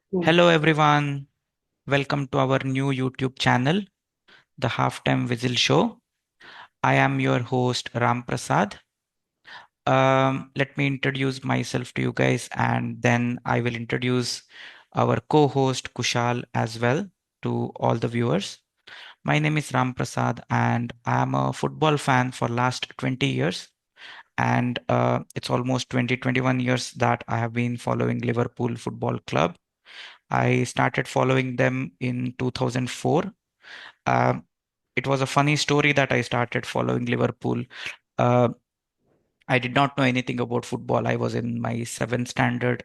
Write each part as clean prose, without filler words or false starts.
Cool. Hello everyone, welcome to our new YouTube channel, The Halftime Whistle Show. I am your host Ram Prasad. Let me introduce myself to you guys and then I will introduce our co-host Kushal as well to all the viewers. My name is Ram Prasad and I am a football fan for last 20 years and it's almost 21 years that I have been following Liverpool Football Club. I started following them in 2004. Um, it was a funny story that I started following Liverpool. Uh, I did not know anything about football. I was in my seventh standard.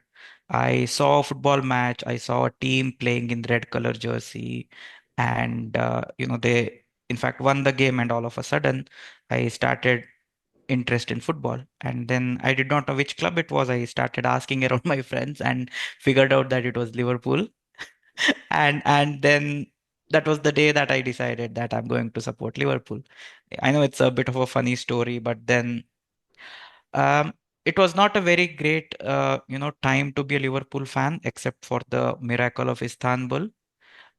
I saw a football match. I saw a team playing in red color jersey, and they in fact won the game. And all of a sudden, I started interest in football. And then I did not know which club it was. I started asking around my friends and figured out that it was Liverpool. And then that was the day that I decided that I'm going to support Liverpool. I know it's a bit of a funny story, but then it was not a very great time to be a Liverpool fan, except for the miracle of Istanbul.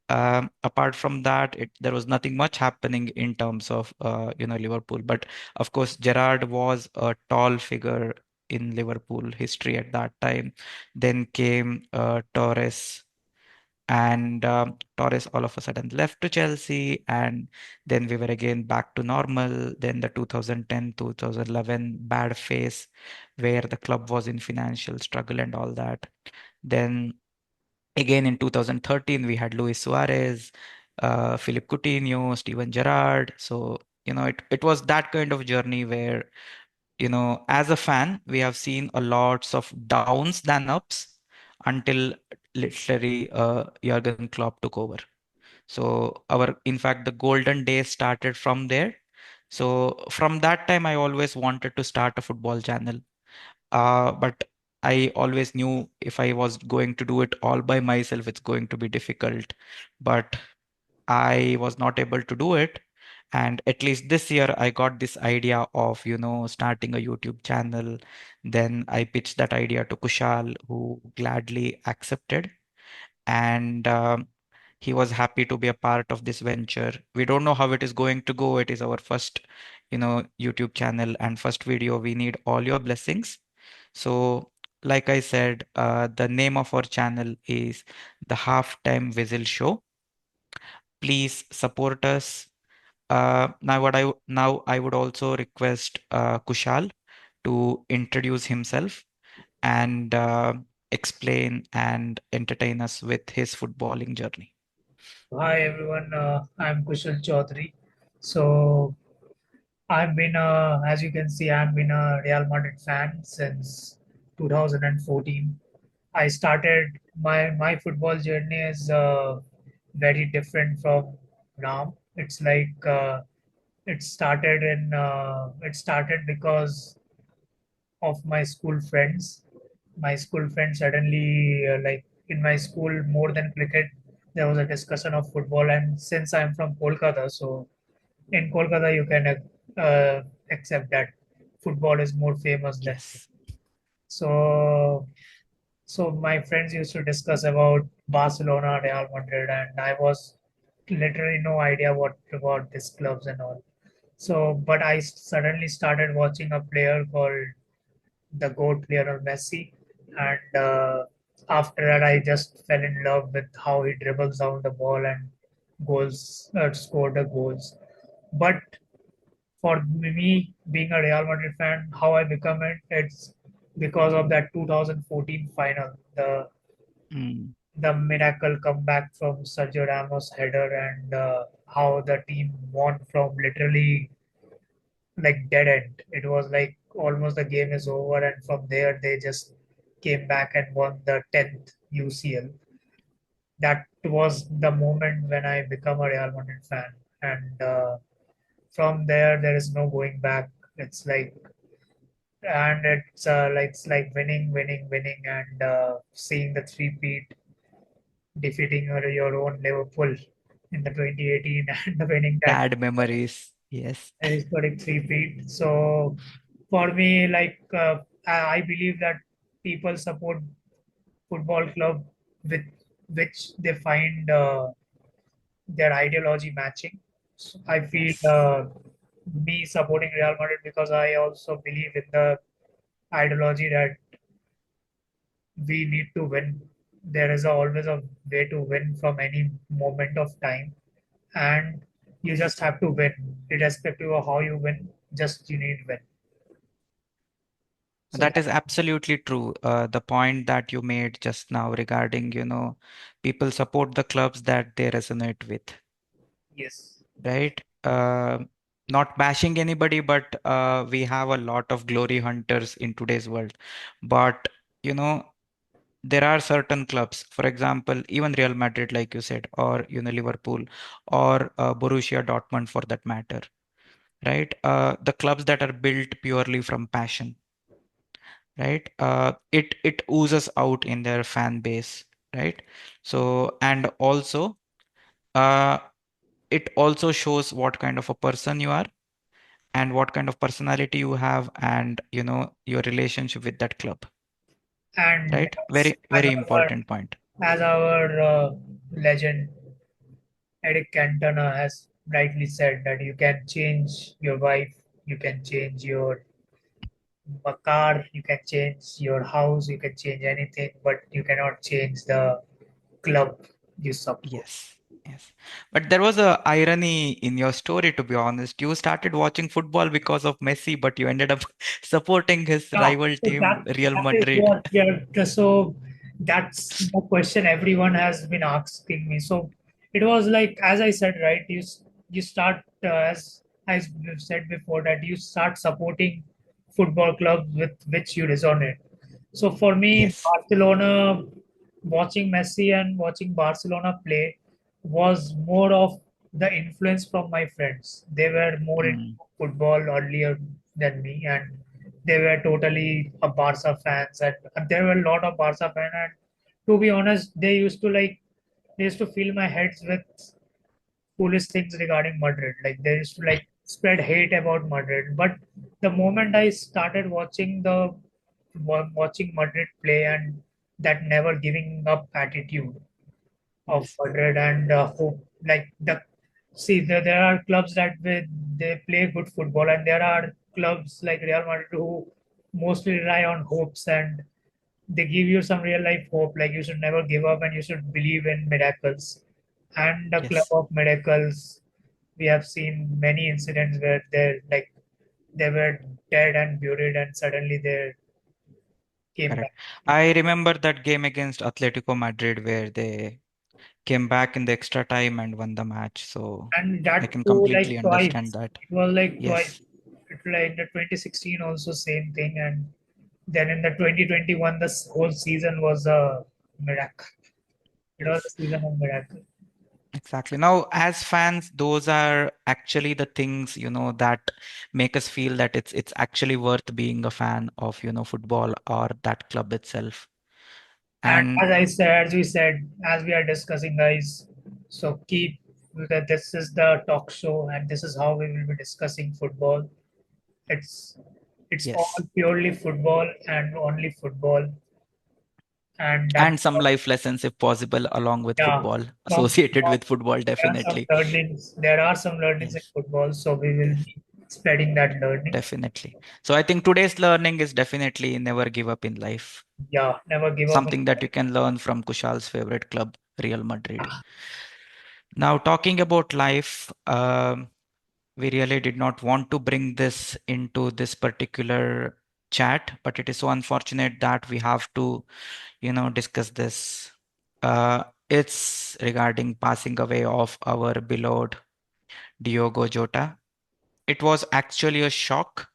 Apart from that, there was nothing much happening in terms of Liverpool. But of course, Gerrard was a tall figure in Liverpool history at that time. Then came Torres, and Torres all of a sudden left to Chelsea, and then we were again back to normal. Then the 2010 2011 bad phase where the club was in financial struggle and all that. Then again in 2013 we had Luis Suarez, Philip Coutinho, Steven Gerrard. So it was that kind of journey where as a fan, we have seen a lots of downs than ups until literally Jurgen Klopp took over. So in fact, the golden days started from there. So from that time, I always wanted to start a football channel. But I always knew if I was going to do it all by myself, it's going to be difficult. But I was not able to do it. And at least this year, I got this idea of, starting a YouTube channel. Then I pitched that idea to Kushal, who gladly accepted. And he was happy to be a part of this venture. We don't know how it is going to go. It is our first, YouTube channel and first video. We need all your blessings. So, like I said, the name of our channel is the Halftime Whistle Show. Please support us. Now I would also request Kushal to introduce himself and explain and entertain us with his footballing journey. Hi everyone, I'm Kushal Chaudhary. So I've been, as you can see, I've been a Real Madrid fan since 2014. I started my football journey is very different from now. It's like it started because of my school friends. My school friends suddenly, like in my school, more than cricket, there was a discussion of football. And since I'm from Kolkata, so in Kolkata, you can accept that football is more famous than. Yes. So, so my friends used to discuss about Barcelona, Real Madrid, and I was literally no idea what about these clubs and all. So, but I suddenly started watching a player called the GOAT Lionel Messi, and after that, I just fell in love with how he dribbles down the ball and scored the goals. But for me, being a Real Madrid fan, how I become it's because of that 2014 final, Mm. the miracle comeback from Sergio Ramos header, and how the team won from literally like dead end. It was like almost the game is over, and from there they just came back and won the 10th UCL. That was the moment when I become a Real Madrid fan, and from there is no going back. It's like and it's like winning, winning, winning, and seeing the three-peat, defeating your own Liverpool in the 2018 and winning that Sad memories. Yes. historic three-peat. So for me, like I believe that people support football club with which they find their ideology matching. So I feel Yes. me supporting Real Madrid because I also believe in the ideology that we need to win. There is always a way to win from any moment of time, and you just have to win, irrespective of how you win. Just you need win. So That that is absolutely true. The point that you made just now regarding, people support the clubs that they resonate with, yes, right? Not bashing anybody, but we have a lot of glory hunters in today's world. But, you know, there are certain clubs, for example, even Real Madrid, like you said, or, Liverpool, or Borussia Dortmund for that matter, right? The clubs that are built purely from passion, right? It oozes out in their fan base, right? So, and also, uh, it also shows what kind of a person you are and what kind of personality you have, and your relationship with that club, and right? Very, as very our important point. legend Eric Cantona has rightly said that you can change your wife, you can change your car, you can change your house, you can change anything, but you cannot change the club you support. Yes, yes. But there was a irony in your story, to be honest. You started watching football because of Messi, but you ended up supporting his Yeah, rival so team, Real that is Madrid. what we are. So that's the question everyone has been asking me. So it was like, as I said, right? You start as we've said before that you start supporting football clubs with which you resonate. So for me, Yes. Barcelona, watching Messi and watching Barcelona play was more of the influence from my friends. They were more into Mm, football earlier than me, and they were totally a Barca fans, and there were a lot of Barca fans. And to be honest, they used to fill my heads with foolish things regarding Madrid. Like they used to like spread hate about Madrid. But the moment I started watching Madrid play and that never giving up attitude of yes. Madrid and hope, like there are clubs that they play good football, and there are clubs like Real Madrid who mostly rely on hopes, and they give you some real life hope, like you should never give up and you should believe in miracles. And the club Yes. of miracles, we have seen many incidents where they were dead and buried, and suddenly they came back. Correct. I remember that game against Atletico Madrid where they came back in the extra time and won the match. So And I that can too, completely like understand twice. that. It was like twice. Yes. It like in the 2016 also same thing, and then in the 2021 this whole season was a miracle. It was a Yes. season of miracle. Exactly. Now, as fans, those are actually the things, that make us feel that it's actually worth being a fan of, football or that club itself. And And as we said, as we are discussing, guys, so keep that this is the talk show, and this is how we will be discussing football. It's it's all yes, purely football and only football, and that's and some life lessons if possible along with yeah. football, From, associated from with football, there are some definitely. learnings. There are some learnings in Yes, football, so we will yes, be spreading that learning. definitely. So I think today's learning is definitely never give up in life. Yeah, never give up. Something that you can learn from Kushal's favorite club, Real Madrid. Now, talking about life, we really did not want to bring this into this particular chat, but it is so unfortunate that we have to, discuss this. It's regarding passing away of our beloved Diogo Jota. It was actually a shock.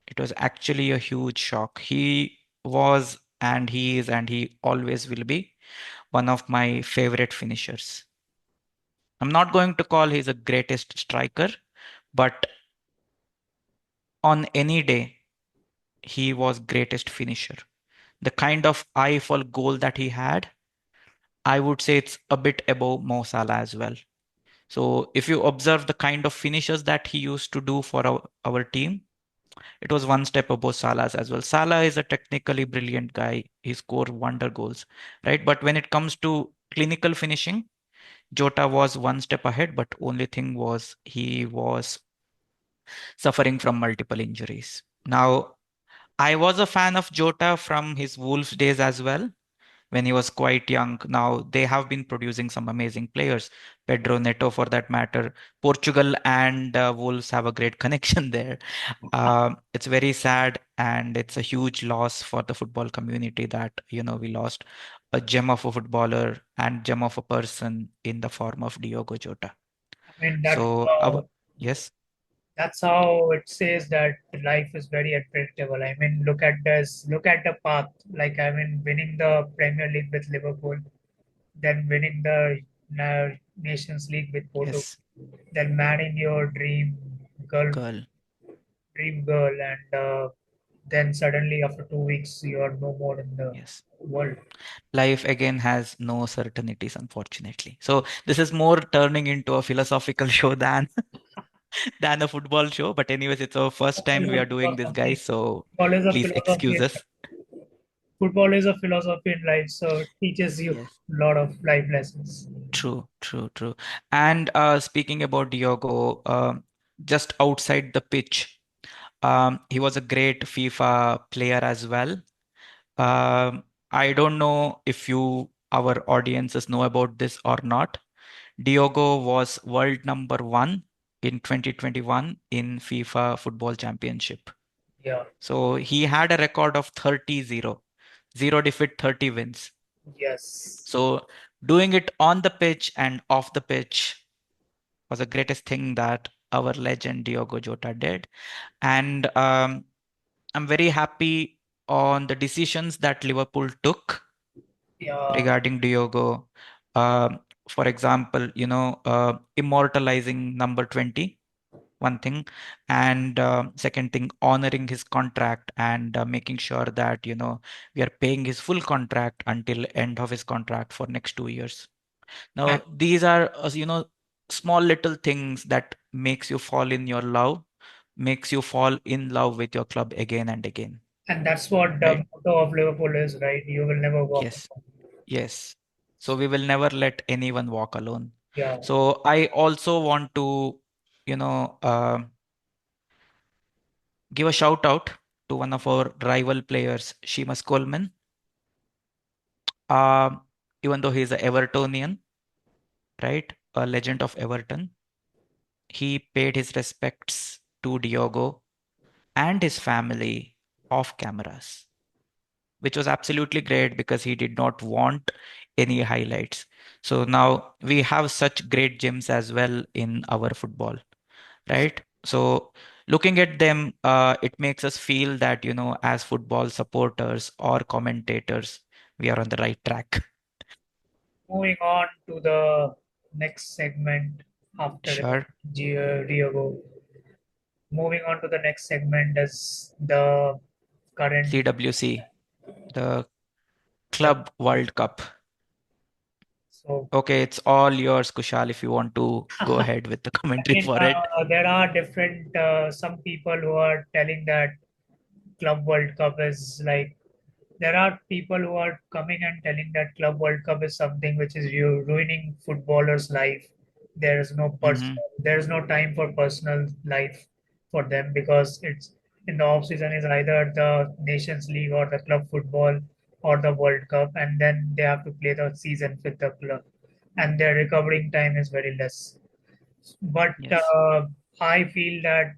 It was actually a huge shock. He was, and he is, and he always will be one of my favorite finishers. I'm not going to call he's the greatest striker, but on any day, he was greatest finisher. The kind of eye for goal that he had, I would say it's a bit above Mo Salah as well. So if you observe the kind of finishes that he used to do for our team, it was one step above Salah's as well. Salah is a technically brilliant guy. He scored wonder goals, right? But when it comes to clinical finishing, Jota was one step ahead, but only thing was he was suffering from multiple injuries. Now, I was a fan of Jota from his Wolves days as well when he was quite young. Now they have been producing some amazing players. Pedro Neto, for that matter. Portugal and Wolves have a great connection there. It's very sad and it's a huge loss for the football community that, we lost a gem of a footballer and gem of a person in the form of Diogo Jota. I mean, So, yes, that's how it says that life is very unpredictable. I mean, look at the path. Like, I mean, winning the Premier League with Liverpool, then winning the Nations League with Porto, yes, then marrying your girl, girl, dream girl, and then suddenly after 2 weeks you are no more in the yes. world. Life again has no certainties, unfortunately. So this is more turning into a philosophical show than a football show. But anyways, it's our first time we are doing this, guys. So Football is a please philosophy. excuse us. Football is a philosophy in life, so it teaches you Yes. a lot of life lessons. True, true, true. And speaking about Diogo, just outside the pitch, he was a great FIFA player as well. I don't know if our audiences, know about this or not. Diogo was world number one in 2021 in FIFA Football Championship. Yeah. So he had a record of 30-0, zero defeat, 30 wins. Yes. So doing it on the pitch and off the pitch was the greatest thing that our legend Diogo Jota did. And I'm very happy on the decisions that Liverpool took Yeah. regarding Diogo. For example, immortalizing number 20, one thing, and second thing, honoring his contract and making sure that, we are paying his full contract until end of his contract for next 2 years. And, Now, these are, small little things that makes you fall in your love, makes you fall in love with your club again and again, and that's what right? the motto of Liverpool is, right? You will never walk Yes, alone. yes. So we will never let anyone walk alone. Yeah. So I also want to, you know, give a shout out to one of our rival players, Seamus Coleman. Um, Even though he's a Evertonian, right, a legend of Everton, he paid his respects to Diogo and his family off cameras, which was absolutely great because he did not want any highlights. So now we have such great gems as well in our football, right? So looking at them, it makes us feel that, as football supporters or commentators, we are on the right track. Moving on to the next segment after Sure. Diogo. Moving on to the next segment is the current. CWC, the Yep. Club World Cup. So Okay, it's all yours, Kushal, if you want to go ahead with the I commentary mean, for it. there are different some people who are telling that Club World Cup is like there are people who are coming and telling that Club World Cup is something which is ruining footballers' life. Hmm. There is no time for personal life for them because it's in the off season is either the Nations League or the club football or the World Cup, and then they have to play the season with the club, and their recovering time is very less. But Yes, I feel that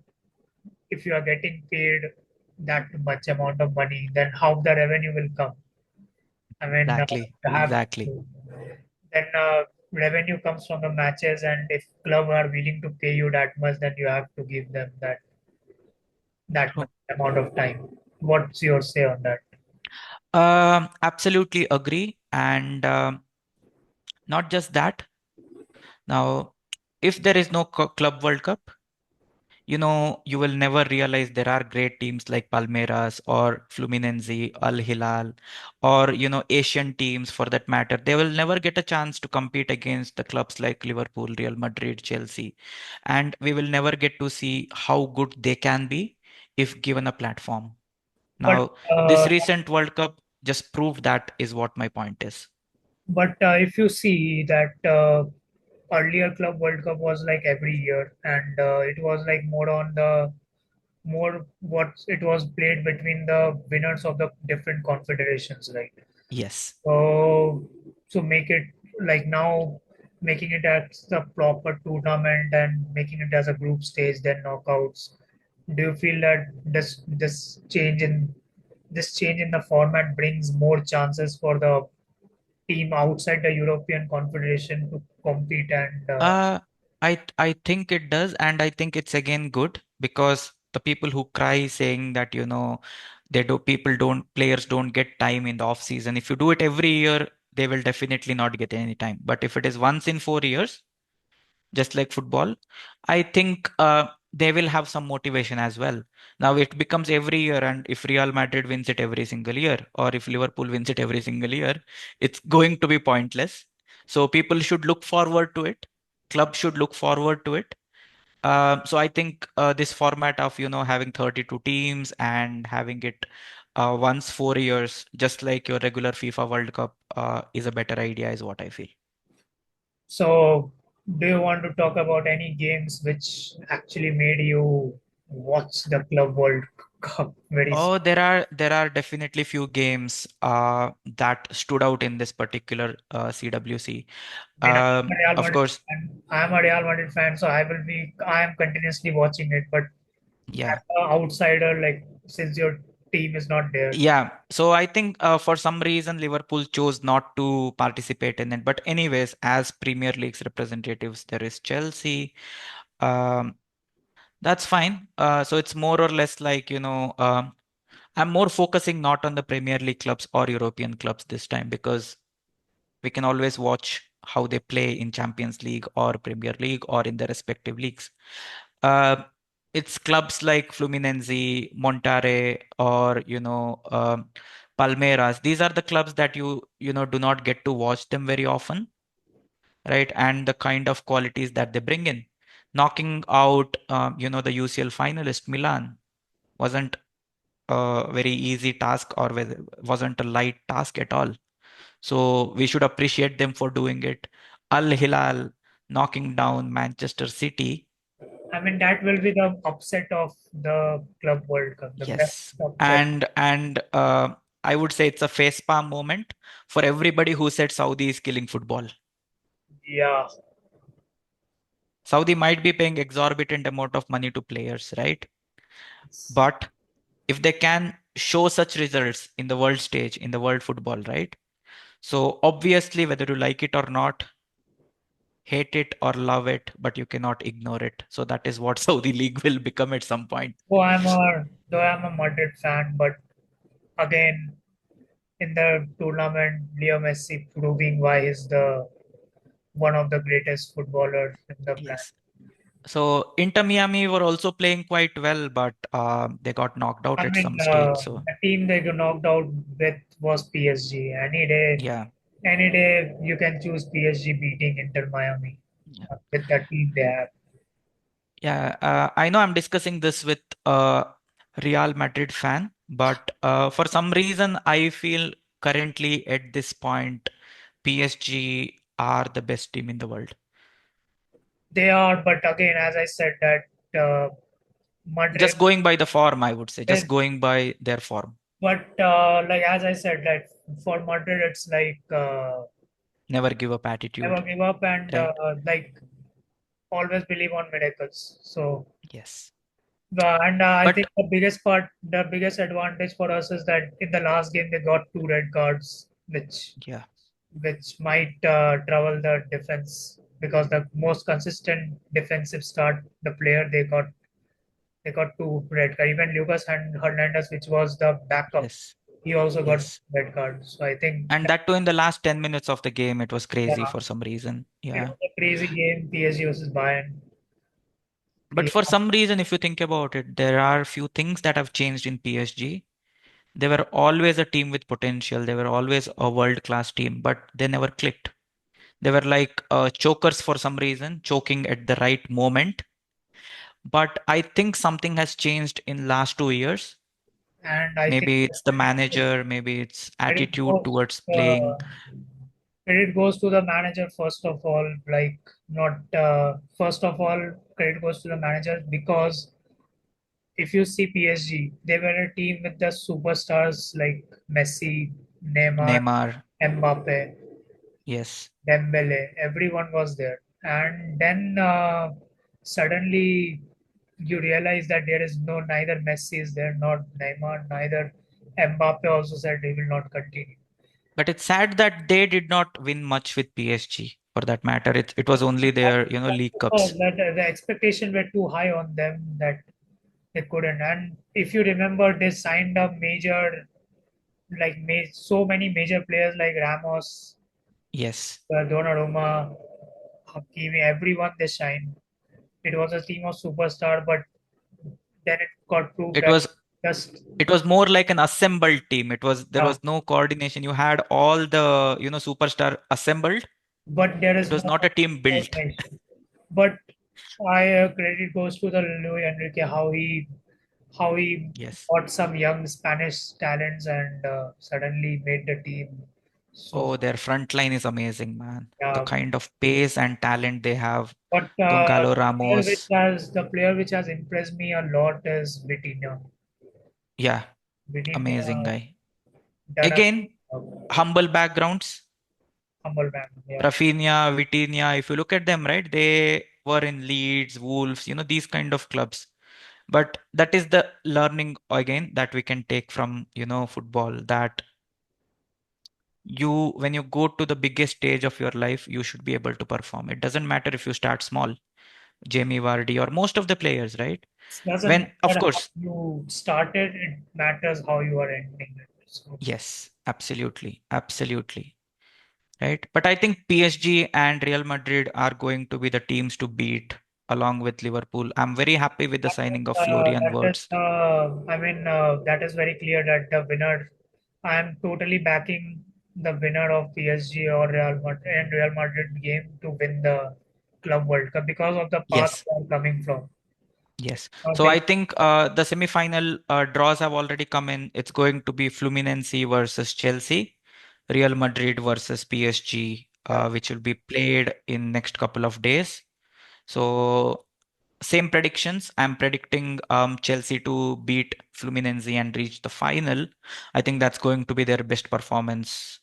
if you are getting paid that much amount of money, then how the revenue will come? I mean, exactly, you have exactly. to, then revenue comes from the matches, and if club are willing to pay you that much, then you have to give them that much True. amount of time. What's your say on that? Absolutely agree. And not just that. Now, if there is no Club World Cup, you will never realize there are great teams like Palmeiras or Fluminense, Al Hilal, or, Asian teams for that matter. They will never get a chance to compete against the clubs like Liverpool, Real Madrid, Chelsea. And we will never get to see how good they can be if given a platform. But Now, this recent World Cup just proved that is what my point is. But if you see that earlier Club World Cup was like every year, and it was like more on the more what it was played between the winners of the different confederations, right? Yes. So make it like now making it as the proper tournament and making it as a group stage, then knockouts. Do you feel that this change in the format brings more chances for the team outside the European Confederation to compete and Uh, I think it does, and I think it's again good because the people who cry saying that, players don't get time in the off season. If you do it every year, they will definitely not get any time. But if it is once in 4 years, just like football, I think they will have some motivation as well. Now it becomes every year, and if Real Madrid wins it every single year, or if Liverpool wins it every single year, it's going to be pointless. So people should look forward to it. Clubs should look forward to it. So I think this format of having 32 teams and having it once 4 years, just like your regular FIFA World Cup, is a better idea, is what I feel. so do you want to talk about any games which actually made you watch the Club World Cup very Oh, there are definitely few games that stood out in this particular CWC. I mean, Of course, I'm a Real Madrid fan, so I am continuously watching it. But yeah, as an outsider, like since your team is not there, yeah. So I think for some reason Liverpool chose not to participate in it. But anyways, as Premier League's representatives, there is Chelsea. Um, that's fine. So it's more or less like I'm more focusing not on the Premier League clubs or European clubs this time because we can always watch how they play in Champions League or Premier League or in their respective leagues. Uh, it's clubs like Fluminense, Montare, or Palmeiras. These are the clubs that you do not get to watch them very often, right? And the kind of qualities that they bring in, knocking out the UCL finalist Milan wasn't a very easy task or wasn't a light task at all. So we should appreciate them for doing it. Al Hilal knocking down Manchester City. I mean that will be the upset of the Club World Cup, the best Yes. upset. And I would say it's a facepalm moment for everybody who said Saudi is killing football. Yeah, Saudi might be paying exorbitant amount of money to players, right? But if they can show such results in the world stage, in the world football, right? So obviously, whether you like it or not, hate it or love it, but you cannot ignore it. So that is what Saudi League will become at some point. though I'm a Madrid fan, but again in the tournament, Leo Messi proving why he's the one of the greatest footballers in the planet. Yes. So Inter Miami were also playing quite well, but they got knocked out I at mean, some stage. So the team they got knocked out with was PSG. yeah, Any day you can choose PSG beating Inter Miami yeah, with the team they have. yeah. I know I'm discussing this with a Real Madrid fan, but for some reason I feel currently at this point PSG are the best team in the world. They are, but again, as I said, that Madrid, Just going by the form, I would say, just is, going by their form. but like as I said, that for Madrid, it's like Never give up never attitude, give up and right? like always believe on miracles. So Yes. and I But think the biggest advantage for us is that in the last game they got two red cards, yeah, which might trouble the defense because the most consistent defensive start, the player they got two red cards. Even Hernandez, which was the backup, yes, he also got yes. red card. So I think And that too in the last 10 minutes of the game, it was crazy yeah, for some reason. it Yeah. was a crazy game. PSG versus Bayern. But The, for some reason, if you think about it, there are few things that have changed in PSG. They were always a team with potential. They were always a world-class team, but they never clicked. They were like chokers for some reason, choking at the right moment. But I think something has changed in last 2 years. and I think Maybe it's the manager, maybe it's I think attitude most towards playing. Credit goes to the manager first of all, like not first of all, credit goes to the manager because if you see PSG, they were a team with the superstars like Messi, Neymar, Neymar, Mbappe, yes. Dembele, everyone was there. And then suddenly you realize that there is no neither Messi is there, not Neymar, neither Mbappe also said he will not continue. But it's sad that they did not win much with PSG for that matter. It was only their, league Oh, cups. that the expectation were too high on them that they couldn't. And if you remember, they signed up major like so many major players like Ramos, Yes. Donnarumma, Hakimi, everyone they signed. It was a team of superstar, but then it got proved It that was just it was more like an assembled team. There yeah, was no coordination. You had all the, superstar assembled. but there It is was no not a team built. coordination. But I credit goes to the Luis Enrique how he Yes. got some young Spanish talents and suddenly made the team. So Oh, their front line is amazing, man. The yeah, kind of pace and talent they have. but Goncalo Ramos. the player which has impressed me a lot is Vitinha. Yeah, amazing Vitinha guy. done Again, a humble backgrounds. humble man. Yeah, Rafinha, Vitinha, if you look at them, right, they were in Leeds, Wolves, these kind of clubs. But that is the learning again that we can take from, football, that when you go to the biggest stage of your life, you should be able to perform. It doesn't matter if you start small, Jamie Vardy or most of the players, right? it doesn't When, of matter how course, you started. It matters how you are ending it. So yes, absolutely, absolutely. Right? But I think PSG and Real Madrid are going to be the teams to beat along with Liverpool. I'm very happy with the signing of Florian that is Wirtz. I mean that is very clear that the winner. I am totally backing the winner of PSG or Real Madrid and Real Madrid game to win the Club World Cup because of the path Yes, they are coming from. yes. Not So the I think the semi-final draws have already come in. It's going to be Fluminense versus Chelsea, Real Madrid versus PSG, yeah. which will be played in next couple of days. So same predictions. I'm predicting Chelsea to beat Fluminense and reach the final. I think that's going to be their best performance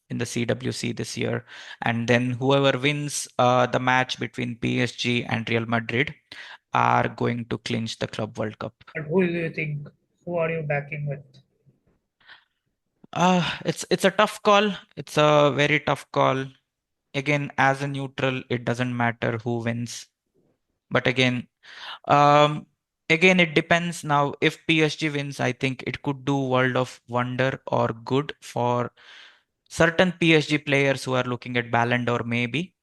in the CWC this year. And then whoever wins the match between PSG and Real Madrid are going to clinch the Club World Cup. But who do you think? Who are you backing with? It's a tough call. It's a very tough call. Again, as a neutral, it doesn't matter who wins. But um, again, it depends now. If PSG wins, I think it could do world of wonder or good for certain PSG players who are looking at Ballon d'Or, maybe.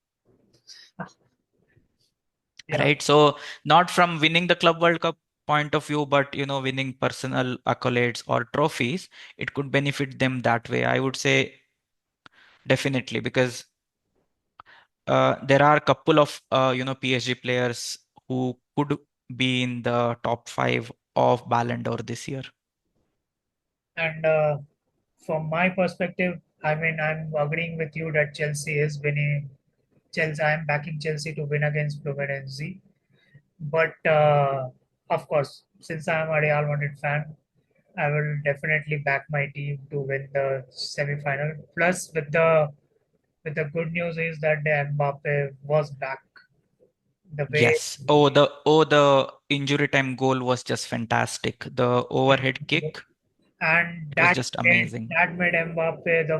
Yeah, Right? So not from winning the Club World Cup point of view, but winning personal accolades or trophies, it could benefit them that way. I would say definitely because there are a couple of PSG players who could be in the top five of Ballon d'Or this year. and from my perspective, I mean, I'm agreeing with you that Chelsea is winning. Chelsea, I'm backing Chelsea to win against Fluminense. But of course, since I'm a Real Madrid fan, I will definitely back my team to win the semi-final. Plus, with the good news is that the Mbappe was back. The way Yes. Oh, the injury time goal was just fantastic. The overhead kick, and it was just amazing. that made Mbappe the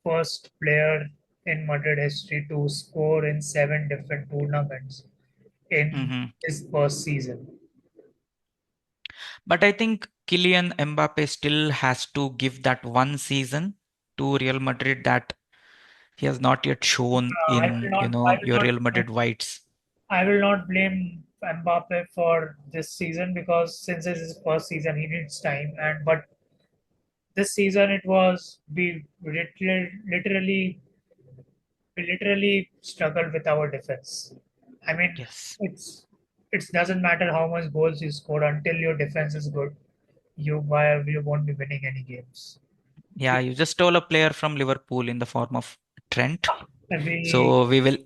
first player in Madrid history to score in 7 different tournaments in Hmm. his first season. But I think Kylian Mbappe still has to give that one season to Real Madrid that he has not yet shown in, your Real Madrid whites. I will not blame Mbappe for this season because since it's his first season, he needs time. And but this season it was we literally struggled with our defense. I mean, Yes. it doesn't matter how much goals you score until your defense is good. You won't be winning any games. Yeah, you just stole a player from Liverpool in the form of Trent. We, So we will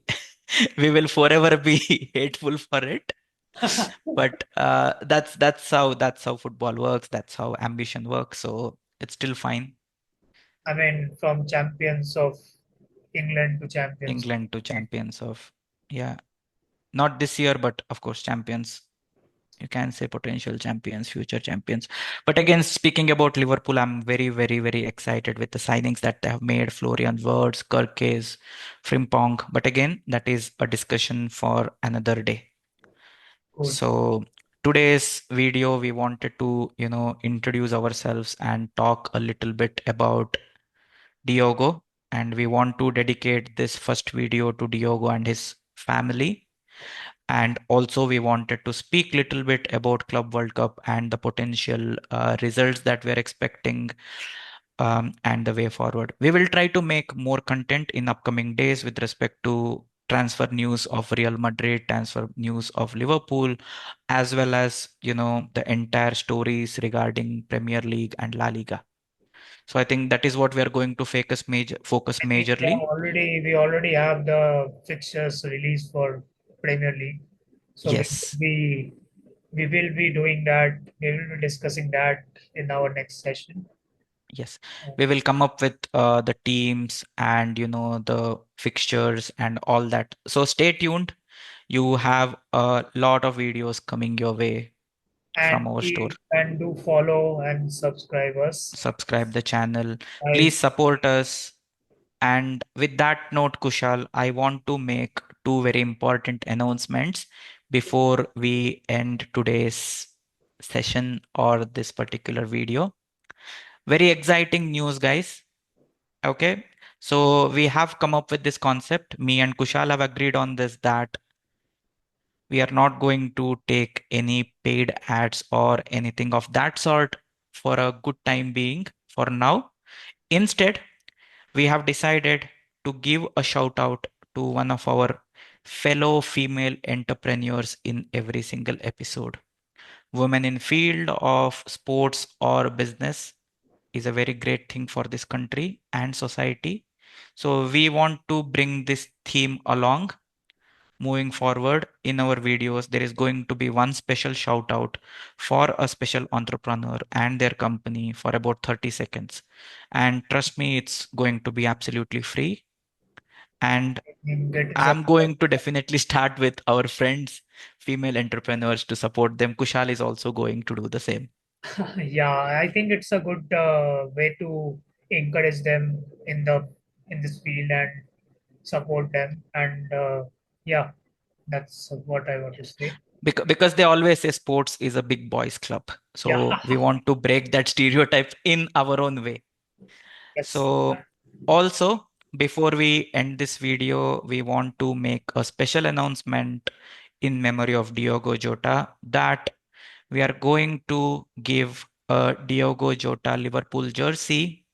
we will forever be hateful for it. But that's how football works. That's how ambition works. So it's still fine. I mean, from champions of England to champions. England to champions of, yeah, not this year, but of course champions. You can say potential champions, future champions. But again, speaking about Liverpool, I'm very, very, very excited with the signings that they have made. Florian Wirtz, Kirkes, Frimpong. But again, that is a discussion for another day. Good. So today's video, we wanted to, introduce ourselves and talk a little bit about Diogo. And we want to dedicate this first video to Diogo and his family. And also we wanted to speak little bit about Club World Cup and the potential results that we're expecting, and the way forward. We will try to make more content in upcoming days with respect to transfer news of Real Madrid, transfer news of Liverpool, as well as, the entire stories regarding Premier League and La Liga. So I think that is what we are going to focus I think majorly. we already have the fixtures released for Premier League, so Yes. we will be doing that. We will be discussing that in our next session. Yes, we will come up with the teams and the fixtures and all that. So stay tuned. You have a lot of videos coming your way from our store. And do follow and subscribe us. Subscribe the channel. I Please support us. And with that note, Kushal, I want to make two very important announcements before we end today's session or this particular video. Very exciting news, guys. Okay. So we have come up with this concept. Me and Kushal have agreed on this that we are not going to take any paid ads or anything of that sort for a good time being for now. Instead, we have decided to give a shout out to one of our fellow female entrepreneurs in every single episode. Women in field of sports or business is a very great thing for this country and society. So we want to bring this theme along moving forward in our videos. There is going to be one special shout out for a special entrepreneur and their company for about 30 seconds. And trust me, it's going to be absolutely free. And think it is a I'm going to definitely start with our friends, female entrepreneurs, to support them. Kushal is also going to do the same. yeah. I think it's a good way to encourage them in this field and support them. And yeah, that's what I want to say. Because they always say sports is a big boys club. Yeah. So we want to break that stereotype in our own way. Yes. So also, before we end this video, we want to make a special announcement in memory of Diogo Jota that we are going to give a Diogo Jota Liverpool jersey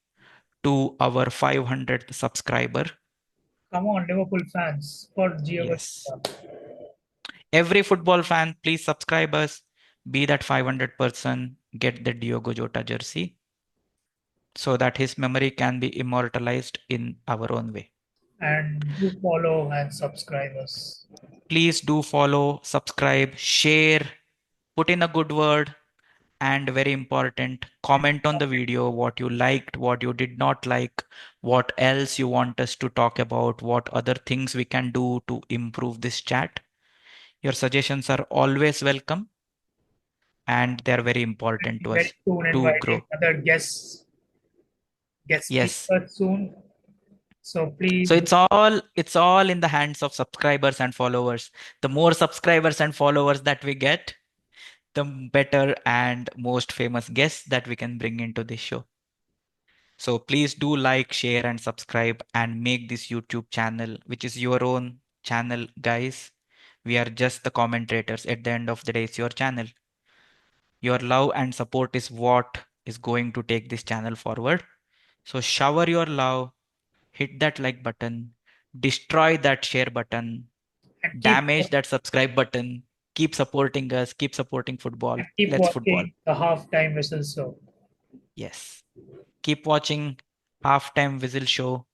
to our 500th subscriber. Come on, Liverpool fans, for Diogo Yes. Jota. Every football fan, please subscribe us. Be that 500 person, get the Diogo Jota jersey so that his memory can be immortalized in our own way. And do follow and subscribe us. Please do follow, subscribe, share, put in a good word, and very important, comment on the video what you liked, what you did not like, what else you want us to talk about, what other things we can do to improve this chat. Your suggestions are always welcome and they're very important to Very us soon to inviting grow. other guest Yes. speakers soon. So please, So it's all in the hands of subscribers and followers. The more subscribers and followers that we get, the better and most famous guests that we can bring into this show. So please do like, share, and subscribe and make this YouTube channel, which is your own channel, guys. We are just the commentators. At the end of the day, it's your channel. Your love and support is what is going to take this channel forward. So shower your love, hit that like button, destroy that share button, and damage that subscribe button, keep supporting us, keep supporting football. keep Let's football. watching the halftime whistle show. Yes. Keep watching halftime whistle show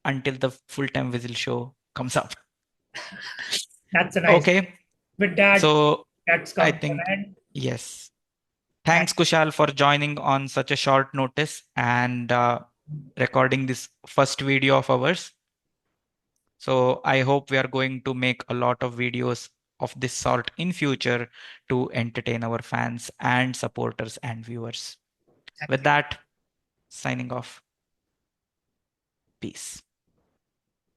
until the full-time whistle show comes up. That's a nice. Okay, With that, so that's I come to think an end. yes. Thank Thanks, Kushal, for joining on such a short notice and recording this first video of ours. So I hope we are going to make a lot of videos of this sort in future to entertain our fans and supporters and viewers. thank With you. that, signing off. Peace.